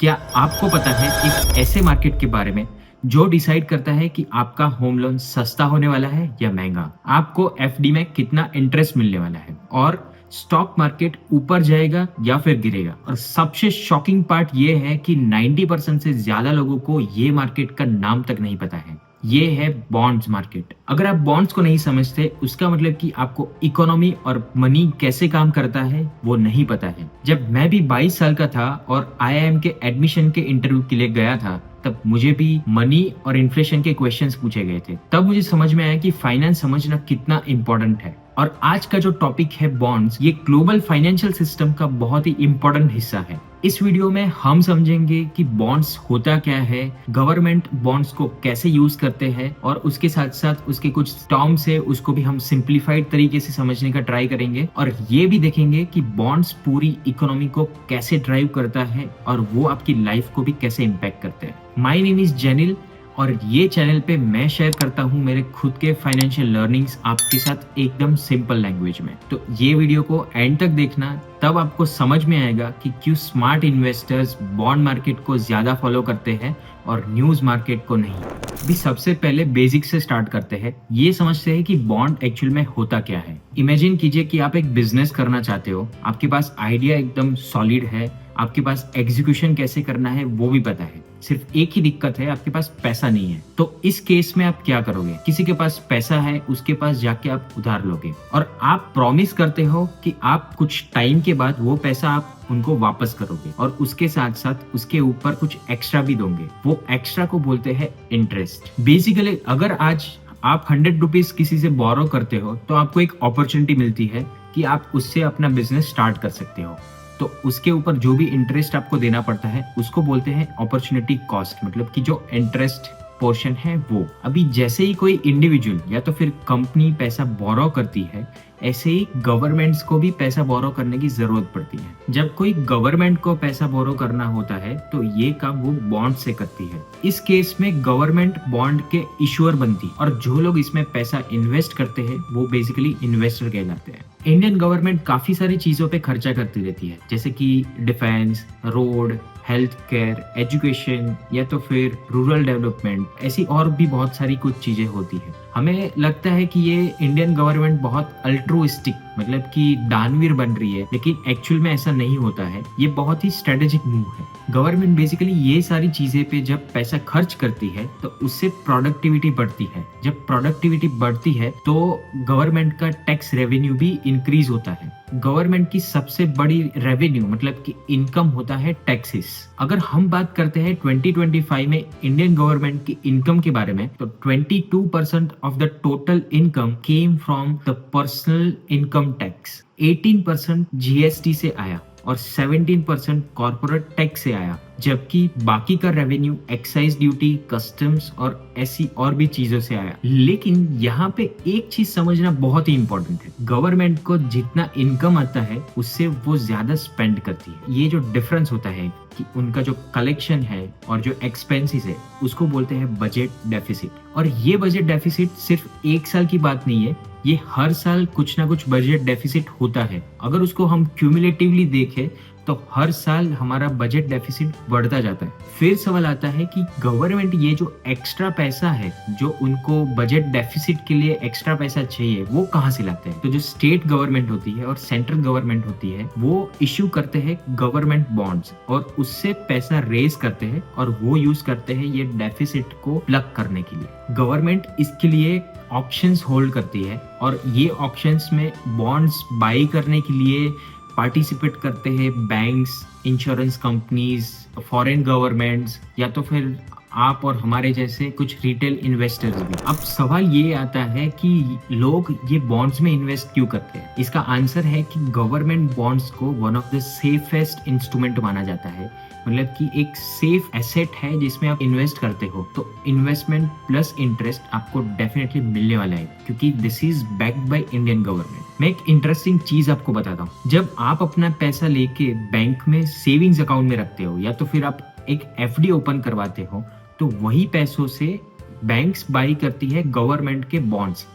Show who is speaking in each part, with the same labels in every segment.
Speaker 1: क्या आपको पता है एक ऐसे मार्केट के बारे में जो डिसाइड करता है कि आपका होम लोन सस्ता होने वाला है या महंगा, आपको एफडी में कितना इंटरेस्ट मिलने वाला है और स्टॉक मार्केट ऊपर जाएगा या फिर गिरेगा। और सबसे शॉकिंग पार्ट ये है कि 90% से ज्यादा लोगों को ये मार्केट का नाम तक नहीं पता है। ये है बॉन्ड्स मार्केट। अगर आप बॉन्ड्स को नहीं समझते, उसका मतलब कि आपको इकोनॉमी और मनी कैसे काम करता है वो नहीं पता है। जब मैं भी 22 साल का था और आईआईएम के एडमिशन के इंटरव्यू के लिए गया था, तब मुझे भी मनी और इन्फ्लेशन के क्वेश्चंस पूछे गए थे। तब मुझे समझ में आया कि फाइनेंस समझना कितना इंपॉर्टेंट है। और आज का जो टॉपिक है बॉन्ड्स, ये ग्लोबल फाइनेंशियल सिस्टम का बहुत ही इंपॉर्टेंट हिस्सा है। इस वीडियो में हम समझेंगे कि बॉन्ड्स होता क्या है, गवर्नमेंट बॉन्ड्स को कैसे यूज करते हैं, और उसके साथ साथ उसके कुछ टर्म्स है उसको भी हम सिंप्लीफाइड तरीके से समझने का ट्राई करेंगे। और ये भी देखेंगे कि बॉन्ड्स पूरी इकोनॉमी को कैसे ड्राइव करता है और वो आपकी लाइफ को भी कैसे इम्पैक्ट करते हैं। माय नेम इज जेनिल और ये चैनल पे मैं शेयर करता हूँ मेरे खुद के फाइनेंशियल लर्निंग्स आपके साथ एकदम सिंपल लैंग्वेज में। तो ये वीडियो को एंड तक देखना, तब आपको समझ में आएगा कि क्यों स्मार्ट इन्वेस्टर्स बॉन्ड मार्केट को ज्यादा फॉलो करते हैं और न्यूज मार्केट को नहीं। अभी सबसे पहले बेसिक से स्टार्ट करते हैं। ये समझते हैं कि बॉन्ड एक्चुअल में होता क्या है। इमेजिन कीजिए कि आप एक बिजनेस करना चाहते हो, आपके पास आइडिया एकदम सॉलिड है, आपके पास एग्जीक्यूशन कैसे करना है वो भी पता है, सिर्फ एक ही दिक्कत है, आपके पास पैसा नहीं है। तो इस केस में आप क्या करोगे? किसी के पास पैसा है, उसके पास जाके आप उधार लोगे और आप प्रॉमिस करते हो कि आप कुछ टाइम के बाद वो पैसा आप उनको वापस करोगे और उसके साथ साथ उसके ऊपर कुछ एक्स्ट्रा भी दोगे। वो एक्स्ट्रा को बोलते हैं इंटरेस्ट। बेसिकली अगर आज आप 100 रुपीज किसी से बोरो करते हो तो आपको एक अपॉर्चुनिटी मिलती है कि आप उससे अपना बिजनेस स्टार्ट कर सकते हो। तो उसके ऊपर जो भी इंटरेस्ट आपको देना पड़ता है उसको बोलते हैं अपॉर्चुनिटी कॉस्ट, मतलब कि जो इंटरेस्ट पोर्शन है वो। अभी जैसे ही कोई इंडिविजुअल या तो फिर कंपनी पैसा बोरो करती है, ऐसे ही गवर्नमेंट्स को भी पैसा बोरो करने की जरूरत पड़ती है। जब कोई गवर्नमेंट को पैसा बोरो करना होता है तो ये काम वो बॉन्ड से करती है। इस केस में गवर्नमेंट बॉन्ड के इशूअर बनती और जो लोग इसमें पैसा इन्वेस्ट करते हैं वो बेसिकली इन्वेस्टर कहलाते हैं। इंडियन गवर्नमेंट काफी सारी चीजों पे खर्चा करती रहती है, जैसे कि defence, road, health care, education या तो फिर रूरल डेवलपमेंट, ऐसी और भी बहुत सारी कुछ चीजें होती है। हमें लगता है कि ये इंडियन गवर्नमेंट बहुत अल्ट्रुइस्टिक, मतलब कि दानवीर बन रही है, लेकिन एक्चुअल में ऐसा नहीं होता है। ये बहुत ही स्ट्रेटेजिक मूव है। गवर्नमेंट बेसिकली ये सारी चीजें पे जब पैसा खर्च करती है तो उससे प्रोडक्टिविटी बढ़ती है। जब प्रोडक्टिविटी बढ़ती है तो गवर्नमेंट का टैक्स रेवेन्यू भी इंक्रीज होता है। गवर्नमेंट की सबसे बड़ी रेवेन्यू मतलब कि इनकम होता है टैक्सेस। अगर हम बात करते हैं 2025 में इंडियन गवर्नमेंट की इनकम के बारे में, तो 22% of the total income came from the personal income tax, 18% GST से आया और 17% कॉर्पोरेट टैक्स से आया, जबकि बाकी का रेवेन्यू एक्साइज ड्यूटी, कस्टम्स और ऐसी और भी चीजों से आया। लेकिन यहाँ पे एक चीज समझना बहुत ही इंपॉर्टेंट है, गवर्नमेंट को जितना इनकम आता है उससे वो ज्यादा स्पेंड करती है। ये जो डिफरेंस होता है कि उनका जो कलेक्शन है और जो एक्सपेंसेस है उसको बोलते हैं बजट डेफिसिट। और ये बजट डेफिसिट सिर्फ एक साल की बात नहीं है, ये हर साल कुछ ना कुछ बजट डेफिसिट होता है। अगर उसको हम क्यूमुलेटिवली देखें तो हर साल हमारा बजट डेफिसिट बढ़ता जाता है। फिर सवाल आता है कि गवर्नमेंट ये जो एक्स्ट्रा पैसा है, जो उनको बजट डेफिसिट के लिए एक्स्ट्रा पैसा चाहिए, वो कहाँ से लाते हैं? तो जो स्टेट गवर्नमेंट होती है और सेंट्रल गवर्नमेंट होती है वो इश्यू करते हैं गवर्नमेंट बॉन्ड्स और उससे पैसा रेज करते हैं और वो यूज करते हैं ये डेफिसिट को प्लग करने के लिए। गवर्नमेंट इसके लिए ऑप्शंस होल्ड करती है और ये ऑप्शंस में बॉन्ड्स बाई करने के लिए पार्टिसिपेट करते हैं banks, insurance companies, foreign governments या तो फिर आप और हमारे जैसे कुछ रिटेल इन्वेस्टर्स भी। अब सवाल ये आता है कि लोग ये बॉन्ड्स में इन्वेस्ट क्यों करते हैं? इसका आंसर है कि गवर्नमेंट बॉन्ड्स को one of the safest instrument माना जाता है, मतलब कि एक सेफ एसेट है जिसमें आप इन्वेस्ट करते हो। तो इन्वेस्टमेंट प्लस इंटरेस्ट आपको डेफिनेटली मिलने वाला है क्योंकि this is backed by Indian government. मैं एक इंटरेस्टिंग चीज आपको बताता हूँ। जब आप अपना पैसा लेके बैंक में सेविंग्स अकाउंट में रखते हो या तो फिर आप एक एफडी ओपन करवाते हो, तो वही पैसों से बैंक्स बाई करती है गवर्नमेंट के बॉन्ड्स।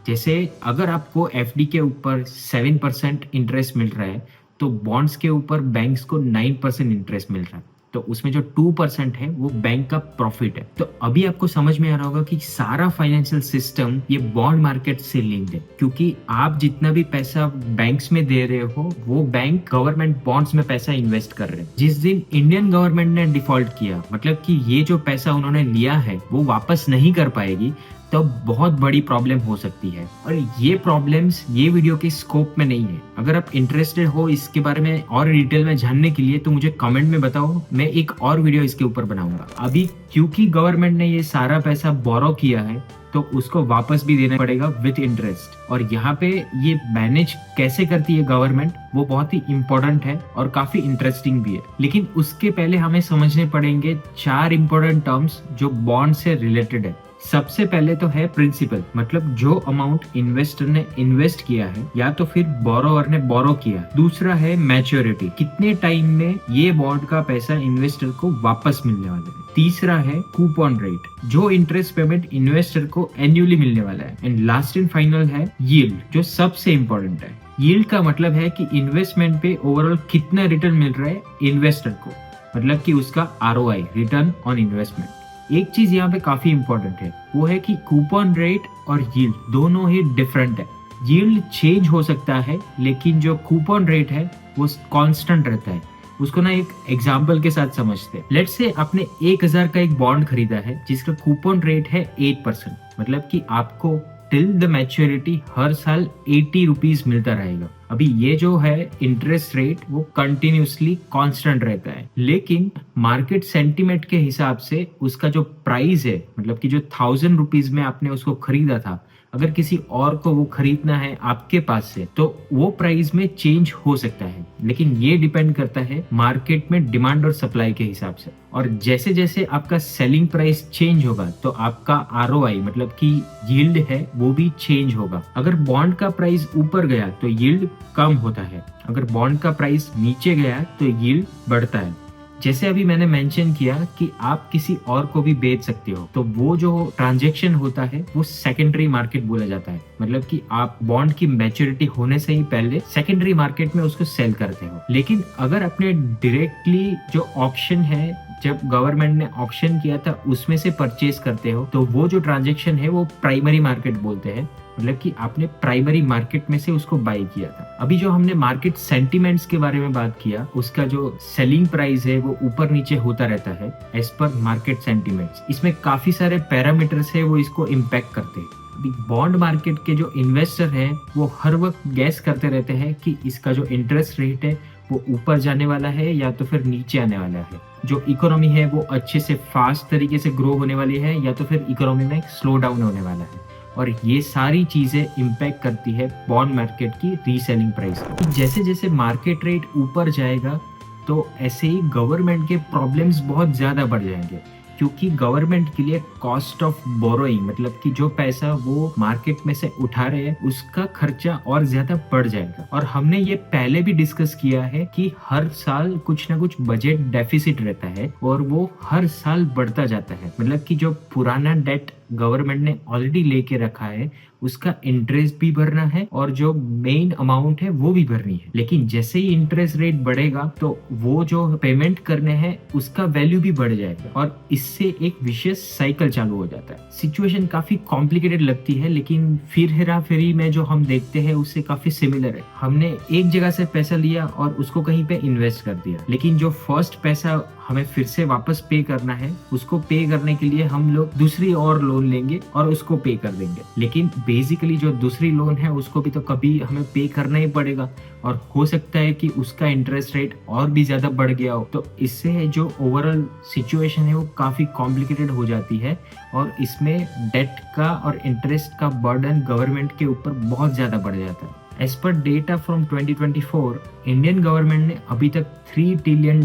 Speaker 1: जैसे अगर आपको एफडी के ऊपर 7% इंटरेस्ट मिल रहा है तो बॉन्ड्स के ऊपर बैंक्स को 9% इंटरेस्ट मिल रहा है। तो उसमें जो 2% है वो बैंक का प्रॉफिट है। तो अभी आपको समझ में आ रहा होगा कि सारा फाइनेंशियल सिस्टम ये बॉन्ड मार्केट से लिंक्ड है, क्योंकि आप जितना भी पैसा बैंक्स में दे रहे हो वो बैंक गवर्नमेंट बॉन्ड्स में पैसा इन्वेस्ट कर रहे हैं। जिस दिन इंडियन गवर्नमेंट ने डिफॉल्ट किया, मतलब कि ये जो पैसा उन्होंने लिया है वो वापस नहीं कर पाएगी, तो बहुत बड़ी प्रॉब्लम हो सकती है। और ये प्रॉब्लम्स ये वीडियो के स्कोप में नहीं है। अगर आप इंटरेस्टेड हो इसके बारे में और डिटेल में जानने के लिए तो मुझे कमेंट में बताओ, मैं एक और वीडियो इसके ऊपर बनाऊंगा। अभी क्योंकि गवर्नमेंट ने ये सारा पैसा बोरो किया है तो उसको वापस भी देना पड़ेगा विद इंटरेस्ट। और यहाँ पे ये मैनेज कैसे करती है गवर्नमेंट वो बहुत ही इंपॉर्टेंट है और काफी इंटरेस्टिंग भी है। लेकिन उसके पहले हमें समझने पड़ेंगे 4 इंपॉर्टेंट टर्म्स जो बॉन्ड से रिलेटेड है। सबसे पहले तो है प्रिंसिपल, मतलब जो अमाउंट इन्वेस्टर ने इन्वेस्ट किया है या तो फिर बोरोवर ने बोरो किया। दूसरा है मैच्योरिटी, कितने टाइम में ये बॉन्ड का पैसा इन्वेस्टर को वापस मिलने वाला है। तीसरा है कूपन रेट, जो इंटरेस्ट पेमेंट इन्वेस्टर को एनुअली मिलने वाला है। एंड लास्ट एंड फाइनल है यील्ड, जो सबसे इंपॉर्टेंट है। यील्ड का मतलब है कि इन्वेस्टमेंट पे ओवरऑल कितना रिटर्न मिल रहा है इन्वेस्टर को, मतलब कि उसका ROI, रिटर्न ऑन इन्वेस्टमेंट। एक चीज यहाँ पे काफी इंपॉर्टेंट है, वो है कि कूपन रेट और यील्ड दोनों ही डिफरेंट है। यील्ड चेंज हो सकता है लेकिन जो कूपन रेट है वो कांस्टेंट रहता है। उसको ना एक एग्जांपल के साथ समझते हैं। लेट्स से आपने 1000 का एक बॉन्ड खरीदा है जिसका कूपन रेट है 8%, मतलब कि आपको टिल द मैच्योरिटी हर साल 80 रुपीज मिलता रहेगा। अभी ये जो है इंटरेस्ट रेट वो कंटिन्यूसली कांस्टेंट रहता है, लेकिन मार्केट सेंटीमेंट के हिसाब से उसका जो प्राइस है, मतलब कि जो 1000 रुपीज में आपने उसको खरीदा था, अगर किसी और को वो खरीदना है आपके पास से तो वो प्राइस में चेंज हो सकता है। लेकिन ये डिपेंड करता है मार्केट में डिमांड और सप्लाई के हिसाब से। और जैसे जैसे आपका सेलिंग प्राइस चेंज होगा तो आपका ROI, मतलब कि यील्ड है, वो भी चेंज होगा। अगर बॉन्ड का प्राइस ऊपर गया तो यील्ड कम होता है, अगर बॉन्ड का प्राइस नीचे गया तो यील्ड बढ़ता है। जैसे अभी मैंने मेंशन किया कि आप किसी और को भी बेच सकते हो, तो वो जो ट्रांजैक्शन होता है वो सेकेंडरी मार्केट बोला जाता है। मतलब कि आप बॉन्ड की मैच्योरिटी होने से ही पहले सेकेंडरी मार्केट में उसको सेल करते हो। लेकिन अगर आपने डायरेक्टली जो ऑप्शन है, जब गवर्नमेंट ने ऑप्शन किया था उसमें से परचेज करते हो, तो वो जो ट्रांजैक्शन है वो प्राइमरी मार्केट बोलते हैं, मतलब कि आपने प्राइमरी मार्केट में से उसको बाय किया था। अभी जो हमने मार्केट सेंटीमेंट्स के बारे में बात किया, उसका जो सेलिंग प्राइस है वो ऊपर नीचे होता रहता है एज पर मार्केट सेंटीमेंट्स। इसमें काफी सारे पैरामीटर्स है वो इसको इम्पैक्ट करते हैं। अभी बॉन्ड मार्केट के जो इन्वेस्टर हैं वो हर वक्त गैस करते रहते हैं कि इसका जो इंटरेस्ट रेट है वो ऊपर जाने वाला है या तो फिर नीचे आने वाला है। जो इकोनॉमी है वो अच्छे से फास्ट तरीके से ग्रो होने वाली है या तो फिर इकोनॉमी में स्लो डाउन होने वाला है। और ये सारी चीजें इम्पैक्ट करती है बॉन्ड मार्केट की रीसेलिंग प्राइस को। जैसे जैसे मार्केट रेट ऊपर जाएगा तो ऐसे ही गवर्नमेंट के प्रॉब्लम्स बहुत ज्यादा बढ़ जाएंगे, क्योंकि गवर्नमेंट के लिए कॉस्ट ऑफ बोरोइंग, मतलब कि जो पैसा वो मार्केट में से उठा रहे हैं उसका खर्चा और ज्यादा बढ़ जाएगा। और हमने ये पहले भी डिस्कस किया है कि हर साल कुछ ना कुछ बजट डेफिसिट रहता है और वो हर साल बढ़ता जाता है। मतलब कि जो पुराना डेट गवर्नमेंट ने ऑलरेडी लेके रखा है उसका इंटरेस्ट भी भरना है और जो मेन अमाउंट है वो भी भरनी है। लेकिन जैसे ही इंटरेस्ट रेट बढ़ेगा तो वो जो पेमेंट करने हैं उसका वैल्यू भी बढ़ जाएगा और इससे एक विशेष साइकिल चालू हो जाता है। सिचुएशन काफी कॉम्प्लिकेटेड लगती है, लेकिन फिर हेरा फेरी में जो हम देखते हैं उससे काफी सिमिलर है। हमने एक जगह से पैसा लिया और उसको कहीं पे इन्वेस्ट कर दिया, लेकिन जो फर्स्ट पैसा हमें फिर से वापस पे करना है उसको पे करने के लिए हम लोग दूसरी और लोन लेंगे और उसको पे कर देंगे। लेकिन बेसिकली जो दूसरी लोन है उसको भी तो कभी हमें पे करना ही पड़ेगा और हो सकता है कि उसका इंटरेस्ट रेट और भी ज्यादा बढ़ गया हो। तो इससे जो ओवरऑल सिचुएशन है वो काफी कॉम्प्लिकेटेड हो जाती है और इसमें डेट का और इंटरेस्ट का बर्डन गवर्नमेंट के ऊपर बहुत ज्यादा बढ़ जाता है। As per data from 2024, Indian government ने अभी तक $3 ट्रिलियन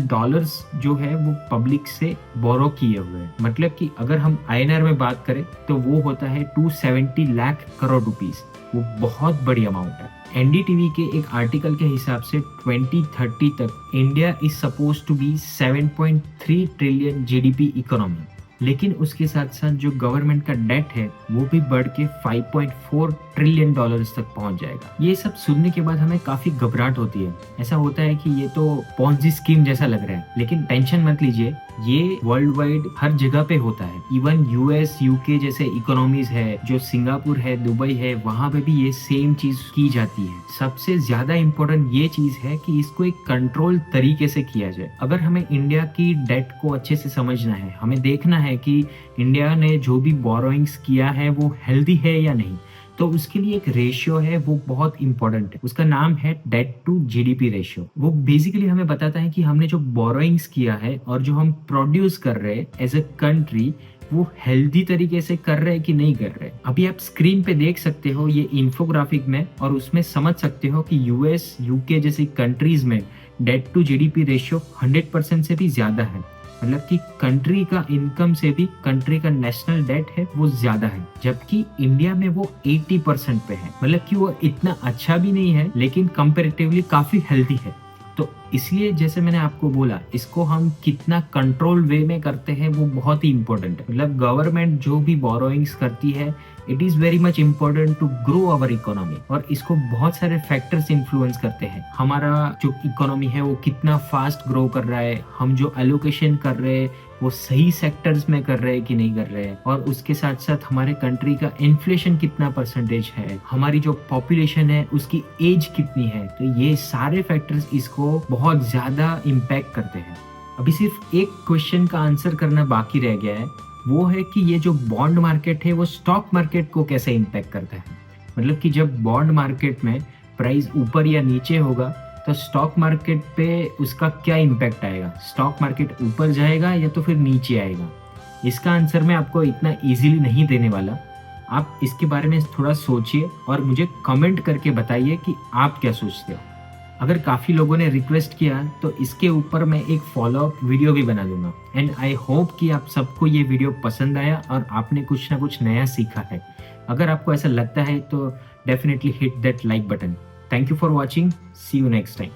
Speaker 1: जो है वो पब्लिक से बोरो किए हुए हैं। मतलब कि अगर हम INR में बात करें तो वो होता है 270 लाख करोड़ रुपीस। वो बहुत बड़ी अमाउंट है। NDTV के एक आर्टिकल के हिसाब से 2030 तक India is suppose to be 7.3 trillion GDP economy. लेकिन उसके साथ साथ जो गवर्नमेंट का डेट है वो भी बढ़ के 5.4 ट्रिलियन डॉलर्स तक पहुंच जाएगा। ये सब सुनने के बाद हमें काफी घबराहट होती है। ऐसा होता है कि ये तो पॉन्जी स्कीम जैसा लग रहा है, लेकिन टेंशन मत लीजिए, ये वर्ल्ड वाइड हर जगह पे होता है। इवन यूएस यूके जैसे इकोनॉमीज है, जो सिंगापुर है, दुबई है, वहां पे भी ये सेम चीज की जाती है। सबसे ज्यादा इम्पोर्टेंट ये चीज है कि इसको एक कंट्रोल तरीके से किया जाए। अगर हमें इंडिया की डेट को अच्छे से समझना है, हमें देखना है कि इंडिया ने जो भी बोरोइंग्स किया है वो हेल्दी है या नहीं, तो उसके लिए एक रेशियो है, वो बहुत इंपॉर्टेंट है। उसका नाम है डेट टू जीडीपी रेशियो। वो बेसिकली हमें बताता है कि हमने जो बोरोइंग्स किया है और जो हम प्रोड्यूस कर रहे हैं एज ए कंट्री, वो हेल्दी तरीके से कर रहे हैं कि नहीं कर रहे। अभी आप स्क्रीन पे देख सकते हो ये इंफोग्राफिक में, और उसमें समझ सकते हो कि यूएस यूके जैसी कंट्रीज में डेट टू जीडीपी रेशियो 100% से भी ज्यादा है। मतलब कि कंट्री का इनकम से भी कंट्री का नेशनल डेट है वो ज्यादा है, जबकि इंडिया में वो 80% पे है। मतलब कि वो इतना अच्छा भी नहीं है, लेकिन कंपैरेटिवली काफी हेल्दी है। तो इसलिए जैसे मैंने आपको बोला, इसको हम कितना कंट्रोल वे में करते हैं वो बहुत ही इंपॉर्टेंट है। मतलब गवर्नमेंट जो भी बोरोइंग्स करती है, it is very much important to grow our economy, और इसको बहुत सारे फैक्टर्स इन्फ्लुएंस करते हैं। हमारा जो इकोनॉमी है वो कितना फास्ट ग्रो कर रहा है, हम जो एलोकेशन कर रहे हैं वो सही सेक्टर्स में कर रहे हैं कि नहीं कर रहे हैं, और उसके साथ साथ हमारे कंट्री का इन्फ्लेशन कितना परसेंटेज है, हमारी जो पॉपुलेशन है उसकी एज कितनी है। तो ये सारे फैक्टर्स इसको बहुत ज्यादा इम्पैक्ट करते हैं। अभी सिर्फ एक क्वेश्चन का आंसर करना बाकी रह गया है, वो है कि ये जो बॉन्ड मार्केट है वो स्टॉक मार्केट को कैसे इम्पैक्ट करता है। मतलब कि जब बॉन्ड मार्केट में प्राइस ऊपर या नीचे होगा तो स्टॉक मार्केट पे उसका क्या इम्पैक्ट आएगा। स्टॉक मार्केट ऊपर जाएगा या तो फिर नीचे आएगा। इसका आंसर मैं आपको इतना इजीली नहीं देने वाला। आप इसके बारे में थोड़ा सोचिए और मुझे कमेंट करके बताइए कि आप क्या सोचते हो। अगर काफी लोगों ने रिक्वेस्ट किया तो इसके ऊपर मैं एक फॉलोअप वीडियो भी बना दूंगा। एंड आई होप कि आप सबको ये वीडियो पसंद आया और आपने कुछ ना कुछ नया सीखा है। अगर आपको ऐसा लगता है तो definitely hit that like button. Thank you for watching, see you next time.